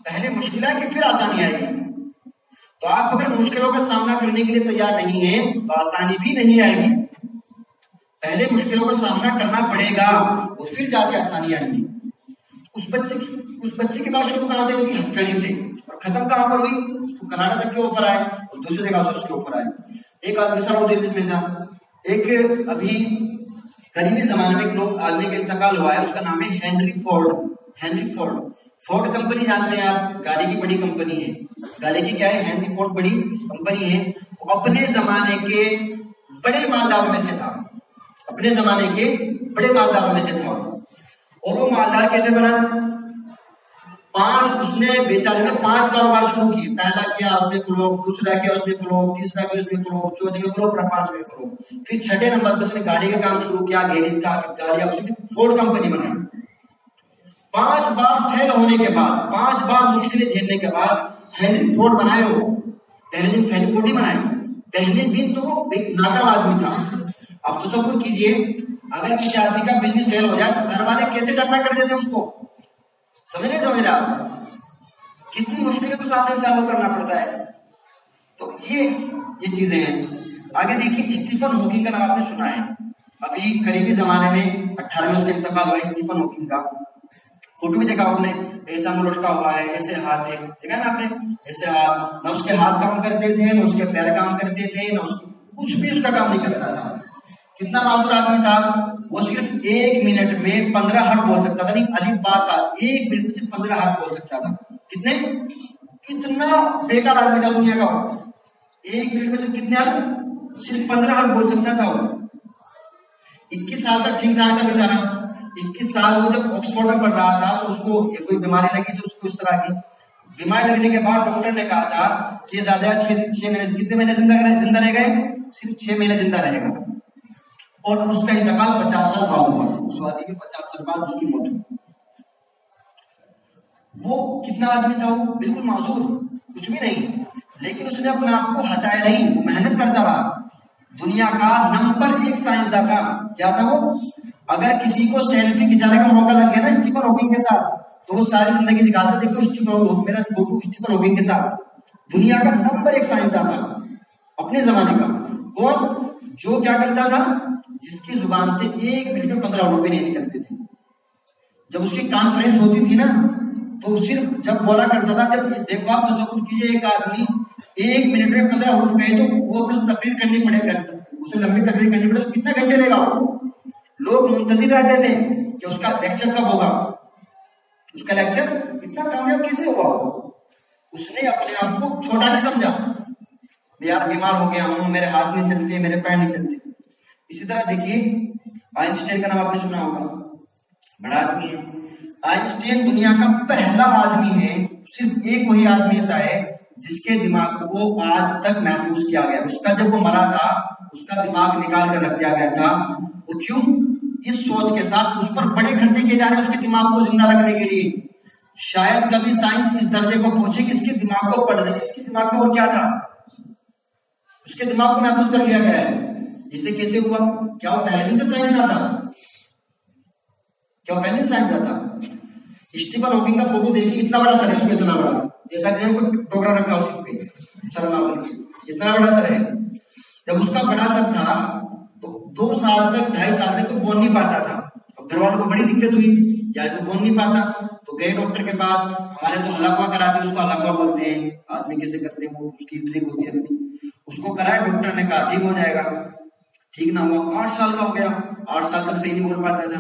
پہلے مشکل آئے گی پھر آسانی آئے گی. تو آپ اگر مشکلوں کا سامنا کرنے کے لیے تیار نہیں ہیں تو آسانی بھی نہیں آئے گی. پہلے مشکلوں کا سامنا کرنا پڑے گا اور پھر جا کے آسانی آئے گی. اس بچے کی بات شروع کہاں سے ہوئی؟ ہتکڑی سے، اور ختم کہاں پر ہوئی؟ اس کو کینیڈا تک کے اوپر آئے اور دوسری جگہ سے اس کے اوپر آئے. ایک آدمی صاحب میں تھا، ایک ابھی قریبی زمانے میں ایک آدمی کا انتقال ہوا ہے، اس کا نام ہے ہینری فورڈ. فورڈ کمپنی جانتے ہیں آپ؟ گاڑی کی بڑی کمپنی ہے. گاڑی کی کیا ہے؟ ہینری فورڈ بڑی کمپنی ہے. وہ اپنے زمانے کے بڑے مالداروں میں سے تھا، اپنے زمانے کے بڑے مالداروں میں سے تھا. اور وہ مالدار کیسے بنا؟ اس نے بیچارے نے 5 کاروبار شروع کی. پہلا کیا اس نے فلوپ، دوسرا کیا اس نے فلوپ، تیسرا کیا اس نے فلوپ، چوتھے میں فلوپ، 5ویں فلوپ. پھر 6 نمبر پر اس نے گاڑی کا کام شروع کیا، گیریج کا، گاڑیاں اس نے فورڈ کمپنی بنائی. 5 بار فیل ہونے کے بعد، 5 بار مشکلیں جھیلنے کے بعد ہینری فورڈ بنائے. وہ پہلے دن ہینری فورڈ ہی بنائے. پہلے دن تو وہ ایک ناکام آدمی تھا. اب تصور کیجئے اگر کسی آدمی کا بزنس فیل ہو جائے تو گھر والے کیسے ڈرنا کر دیتے ہیں اس کو؟ سمجھ رہا کتنی مشکلوں کے سامنے انسان کو کرنا پڑتا ہے. تو یہ چیزیں ہیں. آگے دیکھیے اسٹیفن ہاکنگ کا نام آپ نے سنا ہے. ابھی قریبی زمانے میں 18 میں اس کا انتقال ہوا ہے اسٹیفن ہاکنگ کا. فوٹو بھی دیکھا آپ نے، ایسا منہ لٹکا ہوا ہے، ایسے ہاتھ ہے، دیکھا نا آپ نے؟ ایسے ہاتھ، نہ اس کے ہاتھ کام کرتے تھے، نہ اس کے پیر کام کرتے تھے، نہ کچھ بھی اس کا کام نہیں کرتا تھا. کتنا معذور آدمی تھا وہ، صرف 1 منٹ میں 15 حرف بول سکتا تھا. نہیں عجیب بات تھا، 1 منٹ میں صرف 15 حرف بول سکتا تھا. کتنے؟ اتنا بیکار آدمی تھا دنیا کا. 1 منٹ میں صرف کتنے حرف؟ صرف 15 حرف بول سکتا تھا وہ. 21 سال تک ٹھیک ٹھاک تھا بیچارہ. 21 سال وہ جب آکسفورڈ میں پڑھ رہا تھا تو اس کو کوئی بیماری لگی تھی. اس کو اس طرح کی بیماری لگنے کے بعد ڈاکٹر نے کہا تھا کہ زیادہ 6 مہینے، کتنے مہینے زندہ رہ گئے؟ صرف 6 مہینے زندہ رہے گا. اور اس کا انتقال 50 سال بعد ہوا. اس وادی کے 50 سال بعد اس کی موت ہوئی. وہ کتنا آدمی تھا؟ وہ بالکل معذور، کچھ بھی نہیں، لیکن اس نے اپنے آپ کو ہٹایا نہیں، وہ محنت کرتا رہا. دنیا کا نمبر 1 سائنسداں تھا. کیا تھا وہ؟ اگر کسی کو سیلفی کھچانے کا موقع لگ گیا نا اسٹیفن ہاکنگ کے ساتھ تو وہ ساری زندگی دکھاتا، دیکھو میرا فوٹو اسٹیفن ہاکنگ کے ساتھ. دنیا کا نمبر 1 سائنسداں تھا اپنے زمانے کا. کون؟ جو کیا کرتا تھا؟ جس کی زبان سے 1 منٹ میں 15 روپے نہیں نکلتے تھے. جب اس کی کانفرنس ہوتی تھی نا تو صرف جب بولا کرتا تھا، جب دیکھو آپ تصور کیجئے ایک آدمی 1 منٹ میں 15 حروف کہے تو وہ اپنے تقریر کرنی پڑے گا، اسے لمبی تقریر کرنی پڑے تو کتنے گھنٹے لے گا؟ لوگ منتظر رہتے تھے کہ اس کا لیکچر کب ہوگا، اس کا لیکچر اتنا کامیاب کیسے ہوا. اس نے اپنے آپ کو چھوٹا نہیں سمجھا، یار بیمار ہو گیا ہوں، میرے ہاتھ نہیں چلتے، میرے پیر نہیں چلتے. اسی طرح دیکھیے آئنسٹائن کا نام آپ نے سنا ہوگا، بڑا آدمی ہے. آئنسٹائن دنیا کا پہلا آدمی ہے، صرف ایک وہی آدمی ایسا ہے جس کے دماغ کو آج تک محفوظ کیا گیا. اس کا جب وہ مرا تھا اس کا دماغ نکال کر رکھ دیا گیا تھا. وہ کیوں؟ اس سوچ کے ساتھ اس پر بڑے خرچے کیے جا رہے ہیں اس کے دماغ کو زندہ رکھنے کے لیے. شاید کبھی سائنس اس درجے کو پہنچے کہ اس کے دماغ کو پڑھ سکے. اس کے دماغ میں اور کیا تھا؟ اس کے دماغ کو محفوظ کر لیا گیا ہے. اسے کیسے ہوا؟ کیا وہ پہلے دن سے سائنسداں تھا؟ کیا وہ پہلے سے سائنسداں تھا؟ اسٹیفن ہاکنگ کا فوٹو دیکھیے، اتنا بڑا سر ہے اس کو، اتنا بڑا، جیسا کہ کوئی ٹوکرا رکھا اس پہ، اتنا بڑا سر ہے. جب اس کا بڑا سر تھا تو 2 سال تک 2.5 سال تک تو بول نہیں پاتا تھا. گھر والوں کو بڑی دقت ہوئی، یا تو بول نہیں پاتا تو گئے ڈاکٹر کے پاس. ہمارے تو ہلاکوا کراتے ہیں، اس کو ہلاکوا بولتے ہیں، آدمی کیسے کرتے ہیں وہ اس کی ٹرک ہوتی ہے. اس کو کرایا، ڈاکٹر نے کہا ٹھیک ہو جائے گا. ٹھیک نہ ہوا، 8 سال کا ہو گیا، 8 سال تک صحیح نہیں بول پاتا تھا.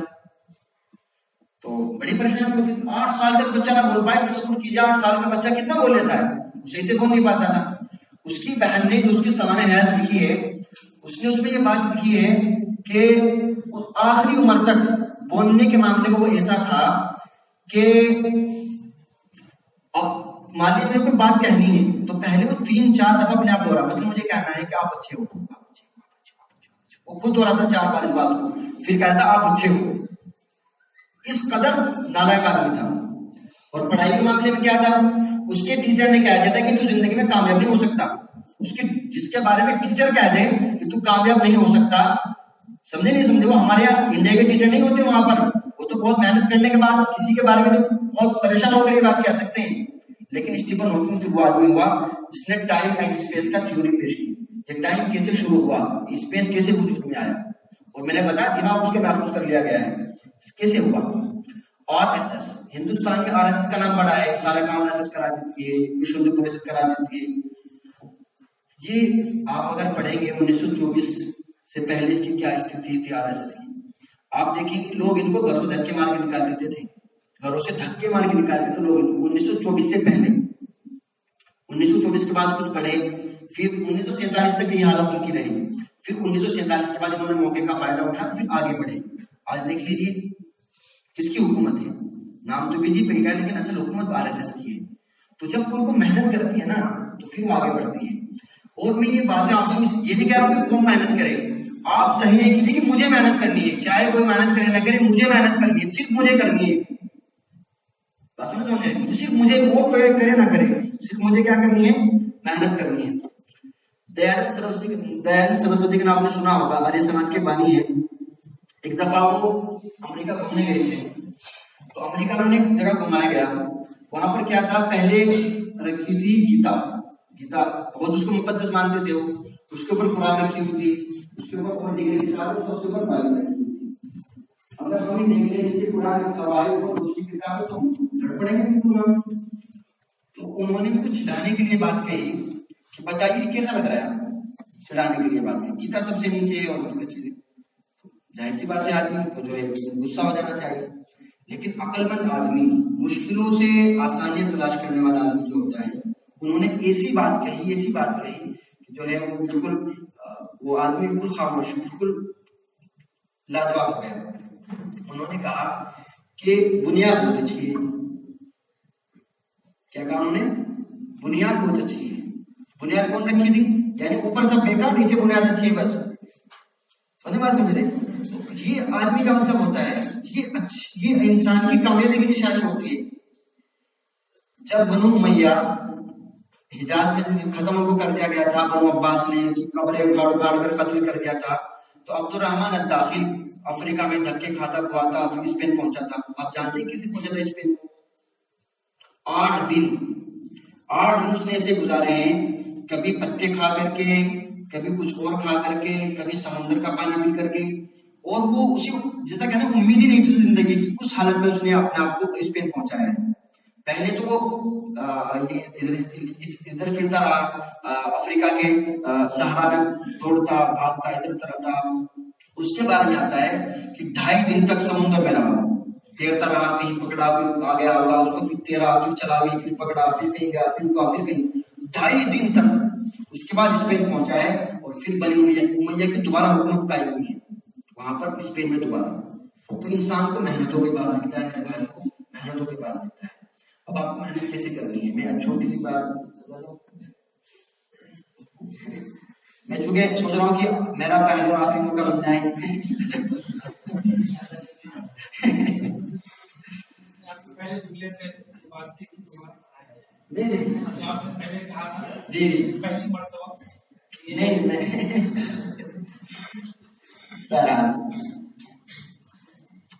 تو بڑی پریشانی ہوتی. 8 سال تک بچہ نہ بول پائے. تصور کیجیے 8 سال کا بچہ کتنا بول لیتا ہے، صحیح سے بول نہیں پاتا تھا. اس کی بہن نے جو اس کے سامنے حیات لکھی ہے اس نے اس میں یہ بات لکھی ہے کہ آخری عمر تک بولنے کے معاملے میں وہ ایسا تھا کہ اب ماضی میں کوئی بات کہنی ہے تو پہلے وہ 3-4 دفعہ اپنے آپ دوہرا، مثلا مجھے کہنا ہے کہ آپ اچھے ہو، وہ خود دوہراتا 4 بار اس بات کو، پھر کہتا آپ اچھے ہو. اس قدر نالائق آدمی تھا. اور پڑھائی کے معاملے میں کیا تھا، اس کے ٹیچر نے کہہ دیا تھا کہ تو زندگی میں کامیاب نہیں ہو سکتا. اس کے جس کے بارے میں ٹیچر کہہ دیں کہ تو کامیاب نہیں ہو سکتا، سمجھے نہیں سمجھے، وہ ہمارے یہاں انڈیا کے ٹیچر نہیں ہوتے وہاں پر، وہ تو بہت محنت کرنے کے بعد کسی کے بارے میں تو بہت پریشان ہو کر یہ بات کہہ سکتے ہیں. لیکن اسٹیفن ہاکنگ سے وہ آدمی ہوا جس نے ٹائم اینڈ اسپیس کا تھیوری پیش کی، یہ ٹائم کیسے شروع ہوا، اسپیس کیسے وجود میں آیا، اور میں نے بتایا دماغ اس کے محفوظ کر لیا گیا ہے کیسے ہوا. آر ایس ایس ہندوستان میں آر ایس ایس کا نام بڑا ہے، سارا کام آر ایس ایس کرا دیتی ہے، وشو ہندو پریشد کرا دیتی ہے. یہ آپ اگر پڑھیں گے 1924 سے پہلے اس کی کیا استھتی تھی آر ایس ایس کی، آپ دیکھیں کہ لوگ ان کو گھروں سے دھکے مار کے نکال دیتے تھے، گھروں سے دھکے مار کے نکال دیتے لوگ. 1924 سے پہلے 1924 کے بعد کچھ پڑھے، پھر 1947 تک یہ حالت ان کی رہی، پھر 1947 کے بعد انہوں نے موقع کا فائدہ اٹھایا، پھر آگے بڑھے. آج دیکھ لیجیے کس کی حکومت ہے، نام تو بی جے پی کا ہے لیکن اصل حکومت آر ایس ایس کی ہے. تو جب کوئی کو محنت کرتی ہے نا تو پھر وہ آگے بڑھتی ہے. اور میں یہ باتیں آپ کو یہ بھی کہہ رہا ہوں کہ کون محنت کرے، آپ تحریر کیجیے کہ مجھے محنت کرنی ہے، چاہے کوئی محنت کرے نہ کرے مجھے محنت کرنی ہے، صرف مجھے کرنی ہے. صرف مجھے وہ کرے نہ کرے، صرف مجھے کیا کرنی ہے، محنت کرنی ہے. دیانند سرسوتی کا نام نے سنا ہوگا، آریہ سماج کے بانی ہے. ایک دفعہ وہ امریکہ گھومنے گئے تھے، تو امریکہ میں انہیں ایک جگہ گھمایا گیا، وہاں پر کیا تھا، پہلے رکھی تھی گیتا، وہ جس کو مقدس مانتے تھے، وہ اس کے اوپر قرآن رکھی ہوئی تھی، اس کے اوپر اور دیگر کتابیں، سب سے اوپر بائبل رکھی ہوئی تھی. اگر ہم دیکھ لیں جیسے قرآن کے قواعد اور دوسری کتابیں تو لڑ پڑیں گے قرآن. تو انہوں نے کچھ چھڑانے کے لیے بات کہی کہ بتائیے کیسا لگ رہا ہے، چھڑانے کے لیے بات کہی، گیتا سب سے نیچے ہے اور دوسری چیزیں، ظاہر سی بات ہے آدمی کو جو ہے غصہ ہو جانا چاہیے. لیکن عقل مند آدمی، مشکلوں سے آسانیاں تلاش کرنے والا آدمی جو ہوتا ہے، انہوں نے ایسی بات کہی کہ جو ہے وہ بالکل وہ آدمی بالکل خاموش، بالکل لاجواب ہو گیا. انہوں نے کہا کہ بنیاد بہت اچھی ہے. کیا کہا انہوں نے، بنیاد بہت اچھی ہے. بنیاد کون رکھی تھی، یعنی اوپر سب بیکار، نیچے بنیاد اچھی ہے بس. بات سمجھ رہے، یہ آدمی کا مطلب ہوتا ہے، یہ انسان کی کامیابی کی نشانی ہوتی ہے. جب بنو امیہ حجاز میں ختم کو کر دیا گیا تھا، بنو عباس نے قبریں اکھاڑ کر قتل کر دیا تھا، تو عبد الرحمن الداخل افریقہ میں دھکے کھاتا ہوا تھا، پھر اسپین پہنچا تھا. آپ جانتے ہیں کسی پہنچا تھا اسپین کو؟ 8 دن اس نے ایسے گزارے ہیں، کبھی پتے کھا کر کے، کبھی کچھ اور کھا کر کے، کبھی سمندر کا پانی پی کر کے، اور وہ اسی جیسا کہنا امید ہی نہیں تھی زندگی کی، اس حالت میں اس نے اپنے آپ کو اسپین پہنچایا ہے. پہلے تو وہ ادھر پھرتا رہا افریقہ کے صحرا میں، دوڑتا بھاگتا ادھر طرف رہا. اس کے بارے میں آتا ہے کہ 2.5 دن تک سمندر میں رہا، تیرتا رہا، کہیں پکڑا پھر آ گیا ہوگا اس کو، پھر تیرا، پھر چلا گئی، پھر پکڑا، پھر کہیں گیا، پھر کہیں 2.5 دن تک. اس کے بعد اسپین پہنچا ہے، اور پھر بنی امیہ کی دوبارہ حکومت قائم ہوئی ہے وہاں پر اسپین میں دوبارہ. تو انسان کو محنتوں کے بعد ملتا ہے، میرے بھائی کو محنتوں کے بعد ملتا ہے. اب آپ کو محنت کیسے کرنی ہے، میں چھوٹی سی بات، میں چونکہ سوچ رہا ہوں کہ میرا پہلے اور آخری موقع بن جائے.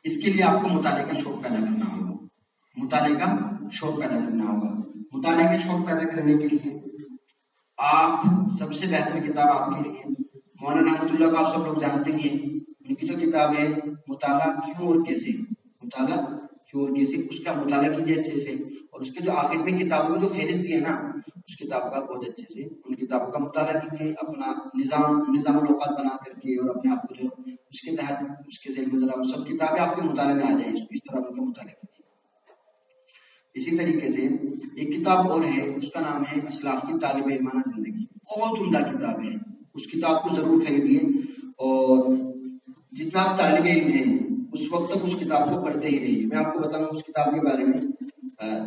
اس کے لیے آپ کو مطالعے کا شوق پیدا کرنا ہوگا، مطالعے کا شوق پیدا کرنا ہوگا. مطالعے کا شوق پیدا کرنے کے لیے آپ سب سے بہتر کتاب آپ کے لیے مولانا احمد اللہ کو آپ سب لوگ جانتے ہیں، ان کی جو کتاب ہے مطالعہ کیوں اور کیسے، مطالعہ کیوں اور کیسے، اس کا مطالعہ کیجیے اچھے سے. اور اس کے جو آخر میں کتابوں جو فہرست ہے نا، اس کتاب کا بہت اچھے سے ان کتابوں کا مطالعہ کیجیے، اپنا نظام الاوقات بنا کر کے، اور اپنے آپ کو جو اس کے تحت اس کے ذریعے گزرا وہ سب کتابیں آپ کے مطالعے میں آ جائیں، اس طرح ان کا مطالعہ کیجیے. اسی طریقے سے ایک کتاب اور ہے، اس کا نام ہے اسلاف کی طالب علمانہ زندگی، بہت عمدہ کتاب ہے. اس کتاب کو ضرور خریدیے، اور جتنا آپ طالب علم ہیں اس وقت تک اس کتاب کو پڑھتے ہی رہیے۔ میں آپ کو بتاؤں اس کتاب کے بارے میں،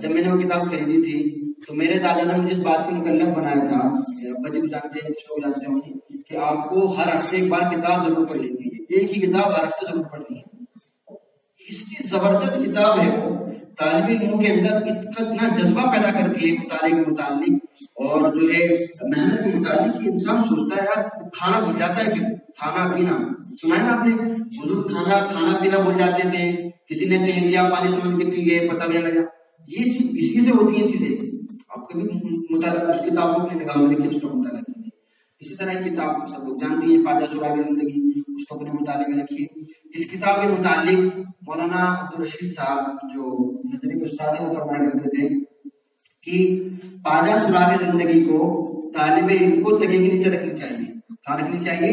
جب میں نے وہ کتاب خریدی تھی تو میرے دادا نے مجھے اس بات کو مکلف بنایا تھا، ابا جی کو جانتے ہیں، اس کو جانتے ہوں گے، کہ آپ کو ہر ہفتے ایک بار کتاب ضرور پڑھ لینی ہے، ایک ہی کتاب ہر ہفتے ضرور پڑھنی ہے۔ اس کی زبردست کتاب ہے وہ، طالب علموں کے اندر اتنا جذبہ پیدا کرتی ہے مطالعے کے متعلق، اور جو ہے محنت کے متعلق کہ انسان سوچتا ہے یار کھانا بھول جاتا ہے، کہ کھانا پینا سنا ہے نا آپ نے، بزرگ کھانا پینا بھول جاتے تھے، کسی نے تیل دیا پانی سمجھ کے پی گئے، پتہ نہیں لگا، یہ اسی سے ہوتی ہیں چیزیں۔ آپ کبھی مطالعہ اس کتابوں کی نگاہوں میں اس کا مطالعہ کیجیے۔ اسی طرح یہ کتاب سب لوگ جانتی ہیں، پاجا سراغ زندگی، اس کو اپنے مطالعے میں رکھیے۔ اس کتاب کے متعلق مولانا عبدالرشید صاحب جو نظری کے استاد ہیں وہ فرمایا کرتے تھے کہ پاجا سراغ زندگی کو طالب علم کو تکیے کے نیچے رکھنی چاہیے۔ کہاں رکھنی چاہیے؟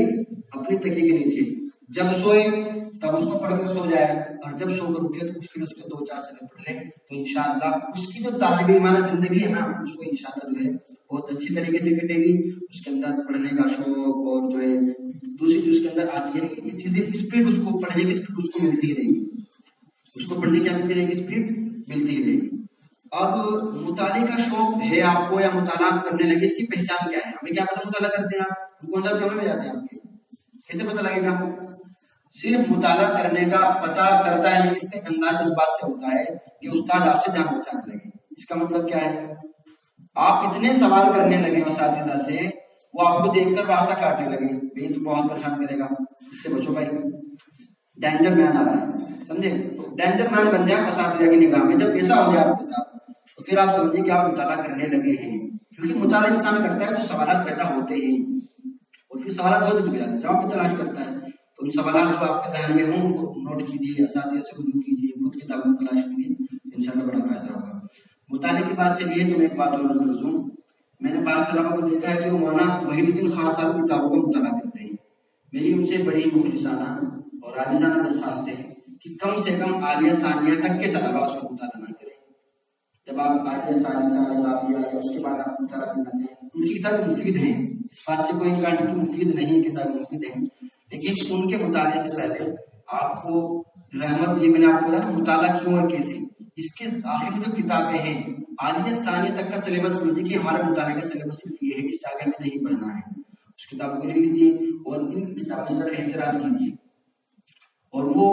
اپنے تکیے کے نیچے، جب سوئے تب اس کو پڑھ کر سو جائے، اور جب سو کر اٹھے تو پھر اس کے 2-4 صفحے پڑھ لیں، تو انشاءاللہ اس کی جو طالب علمانہ زندگی ہے نا اس کو انشاءاللہ جو ہے بہت اچھی طریقے سے کٹے گی۔ اس کے اندر پڑھنے کا شوق، اور جو ہے دوسری چیز اس کے اندر آتی ہے یہ چیزیں اسپیڈ، اس کو پڑھنے کی اسپیڈ اس کو ملتی ہی رہے گی، اس کو پڑھنے کی ملتی رہے گی، اسپیڈ ملتی ہی رہے گی۔ اب مطالعے کا شوق ہے آپ کو یا مطالعہ کرنے لگے، اس کی پہچان کیا ہے؟ ہمیں کیا پتہ مطالعہ کرتے ہیں آپ کون سا کیوں میں جاتے ہیں؟ آپ کے کیسے پتہ لگے گا؟ صرف مطالعہ کرنے کا پتہ کرتا ہے، اس سے انداز اس بات سے ہوتا ہے کہ استاد آپ سے جان بچانے لگے۔ اس کا مطلب کیا ہے؟ آپ اتنے سوال کرنے لگے اساتذہ سے، وہ آپ کو دیکھ کر راستہ کاٹنے لگے، یہ تو بہت پریشان کرے گا، اس سے بچو بھائی، ڈینجر مین آ رہا ہے، سمجھے؟ ڈینجر مین بن جائے اساتذہ کی نگاہ میں، جب ایسا ہو جائے آپ کے ساتھ تو پھر آپ سمجھیں کہ آپ مطالعہ کرنے لگے ہیں، کیونکہ مطالعہ انسان کرتا ہے تو سوالات پیدا ہوتے ہیں، اور پھر سوالات بہت دکھ جاتے ہیں، جواب بھی تلاش کرتا ہے۔ تو ان سوالات جو آپ کے ذہن میں ہوں ان کو نوٹ کیجیے، اساتذہ سے رجوع کیجیے، خود کتابوں تلاش کیجیے، انشاءاللہ بڑا فائدہ ہوگا۔ مطالعے کی بات چلیے تو میں ایک بات اور عرض کروں، میں نے بعض طلباء کو دیکھا ہے کہ وہ مولانا وحید الدین خان صاحب کی کتابوں کا مطالعہ کرتے ہیں۔ میری ان سے بڑی مخلصانہ اور عاجزانہ درخواست ہے کہ کم سے کم عالیہ ثانیہ تک کے طلباء اس کو مطالعہ نہ کریں۔ جب آپ عالیہ ثانیہ یا اس کے بعد آپ مطالعہ کرنا چاہیں، ان کی کتابیں مفید ہیں، اس بات سے کوئی انکار نہیں کہ مفید نہیں، کتابیں مفید ہیں، لیکن ان کے مطالعے سے پہلے آپ کو رحمت، یہ میں نے آپ کو بتایا مطالعہ کیوں اور کیسے، اس کے آخر جو کتابیں ہیں عالیہ ثانیہ تک کا سلیبس ملتی کہ ہمارا مطالعے کا سلیبس صرف یہ ہے، اس سے آگے میں نہیں پڑھنا ہے، اس کتاب کو لے لیجیے اور ان کتابوں پر اعتراض کیجیے۔ اور وہ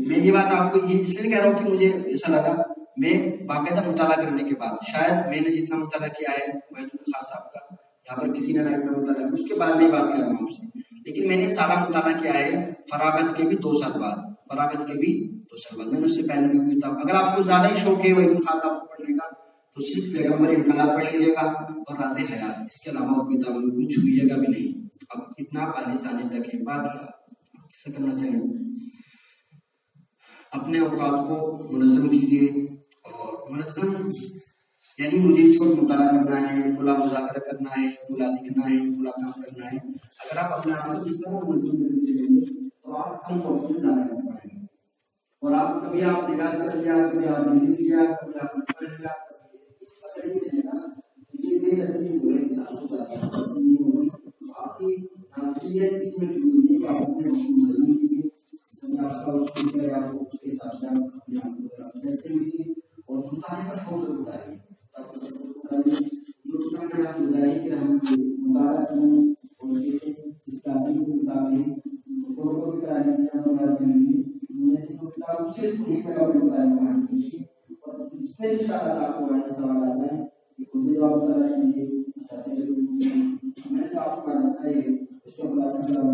میں یہ بات آپ کو یہ اس لیے کہہ رہا ہوں کہ مجھے ایسا لگا، میں باقاعدہ مطالعہ کرنے کے بعد شاید میں نے جتنا مطالعہ کیا ہے وحید الدین خان صاحب کا، یہاں پر کسی نے رائے کا مطالعہ کیا، اس کے بعد میں بات کر رہا ہوں آپ سے، لیکن میں نے سارا مطالعہ کیا ہے فراغت کے بھی 2 سال بعد، فراغت کے بھی 2 سال بعد، میں نے اس سے پہلے بھی کتاب، اگر آپ کو زیادہ ہی شوق ہے وحید الدین خان صاحب کو پڑھنے کا تو صرف پیغمبر انقلاب پڑھ لیجیے گا اور راز حیات، اس کے علاوہ کتابوں میں کچھ چھوئیے گا بھی نہیں۔ اب اتنا عالیہ ثانیہ تک ہے، بعد سے کرنا چاہیے، اپنے اوقات کو منظم کیجیے، اور منظم یعنی مجھے اس وقت مطالعہ کرنا ہے، کھلا مذاکرہ کرنا ہے، کھلا لکھنا ہے، کھلا کام کرنا ہے، اگر آپ اپنے آپ کو اس طرح منظم کرتے چلیں گے تو آپ کم وقت میں زیادہ کر پائیں گے، اور آپ کبھی آپ نگاہ کر لیا، کبھی آپ نہیں کیا، کبھی آپ پڑھ لیا، پتہ نہیں چلے گا، یہ بے عدالتی ہو رہی ہے، آپ کی نافذیت اس میں ضروری ہے، آپ اپنے وقت منظم کیجیے، آپ کا اس کے حساب سے آپ اپنے آپ کو سیٹ کر لیجیے، اور مطالعے کا شوق ضرور ڈالیے، کہ ہم مطالعہ کریں، اور اس ٹاپک کی کتابیں فوٹو بھی کرا لیجیے، مطالعہ کر لیجیے، ان میں سے جو کتاب صرف ایک جگہ پہ مطالعہ کرنا کیجیے، اور اس میں انشاءاللہ آپ کو بڑے سوال آتا ہے کہ خود بھی جواب تلاش کیجیے، میں نے جو آپ کو بتایا ہے اس کو خلاصہ کراؤں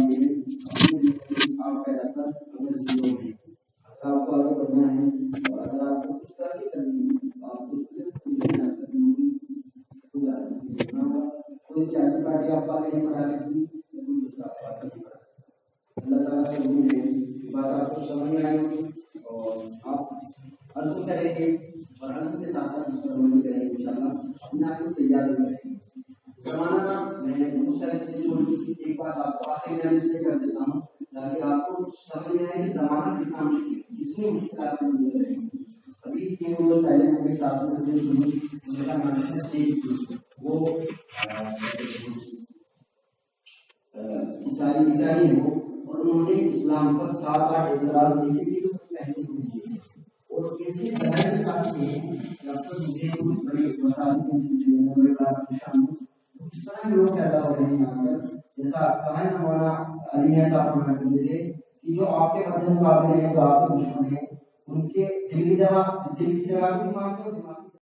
آپ پیدا کر اگر زیرو ہے، اگر آپ کو آگے بڑھنا ہے، اور اگر آپ کو اس طرح کی کرنی ہے آپ کو کوئی سیاسی پارٹی آپ کو آگے نہیں بڑھا سکتی، کوئی دوسرا آپ کو آگے نہیں بڑھا سکتا۔ اللہ تعالیٰ سے امید ہے کہ بات آپ کو سمجھ میں آئے گی، اور آپ عزم کریں گے، اور عزم کے ساتھ ساتھ اس پر عمل کریں گے، انشاءاللہ اپنے آپ کو تیار کریں گے۔ زمانہ میں بہت سارے چیزیں چھوٹی سی ایک بات آپ کو آخر میں اس لیے کر دیتا ہوں تاکہ آپ کو سمجھ میں آئے کہ زمانہ کتنا مشکل ہے، کتنی مشکلات سے گزر رہے ہیں۔ ابھی 3 روز پہلے میرے ساتھ وہ عیسائی ہو، اور انہوں نے اسلام پر 7-8 اعتراض ایسے بھی پہلے ہوئے ہیں اور کیسے دلائل کے ساتھ یہ مجھے بڑی بڑے اس طرح لوگ پیدا ہو رہے ہیں یہاں پر، جیسا کہا ہے مولانا علی صاحب فرماتے تھے کہ جو آپ کے مدد مقابلے ہیں، جو آپ کے دشمن ہیں، ان کے دل کی جگہ بھی مانگتے اور دماغ